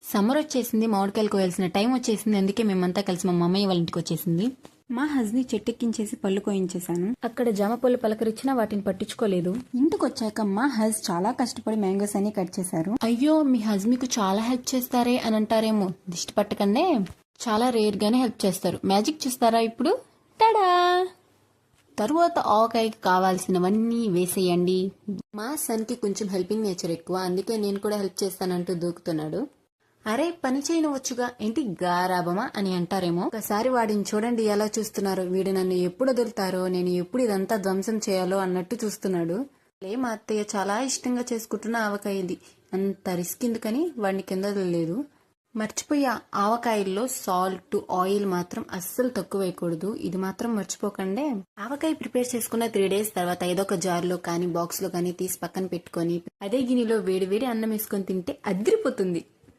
Summer వచ్చేసింది, మామిడికాయలు కోయాల్సిన time వచ్చేసింది. అందుకే మేమంతా కలిసి మా మమ్మయ్య వాళ్ళ ఇంటికి వచ్చేసింది. మా హస్ని చెట్టెక్కించేసి పళ్ళు కోయించేశాను. అక్కడ జామ పళ్ళు పలకరించినా వాటిని పట్టించుకోలేదు. ఇంటికి వచ్చాక మా హస్ చాలా కష్టపడి మ్యాంగోస్ అన్ని కట్ చేశారు. అయ్యో, మీ హజ్ మీకు చాలా హెల్ప్ చేస్తారే అని అంటారేమో. దిష్టి పట్టకండే, చాలా రేర్ గానే హెల్ప్ చేస్తారు. మ్యాజిక్ చూస్తారా ఇప్పుడు? టడా! తరువాత ఆవకాయకి కావాల్సినవన్నీ వేసేయండి. మా సన్కి కొంచెం హెల్పింగ్ నేచర్ ఎక్కువ, అందుకే నేను కూడా హెల్ప్ చేస్తానంటూ దూకుతున్నాడు. అరే, పని చేయనవచ్చుగా, ఏంటి గారాబమా అని అంటారేమో. ఒకసారి వాడిని చూడండి ఎలా చూస్తున్నారు. వీడు నన్ను ఎప్పుడు వదులుతారో, నేను ఎప్పుడు ఇదంతా ధ్వంసం చేయాలో అన్నట్టు చూస్తున్నాడు. మా అత్తయ్య చాలా ఇష్టంగా చేసుకుంటున్న ఆవకాయ ఇది. అంత రిస్క్ ఎందుకని వాడిని కింద వదలలేదు. మర్చిపోయా, ఆవకాయల్లో సాల్ట్, ఆయిల్ మాత్రం అస్సలు తక్కువ వేయకూడదు. ఇది మాత్రం మర్చిపోకండి. ఆవకాయ ప్రిపేర్ చేసుకున్న 3 days తర్వాత ఏదో ఒక జార్లో కానీ బాక్స్ లో కానీ తీసి పక్కన పెట్టుకొని అదే గిన్నెలో వేడి వేడి అన్నం వేసుకొని తింటే అదిరిపోతుంది.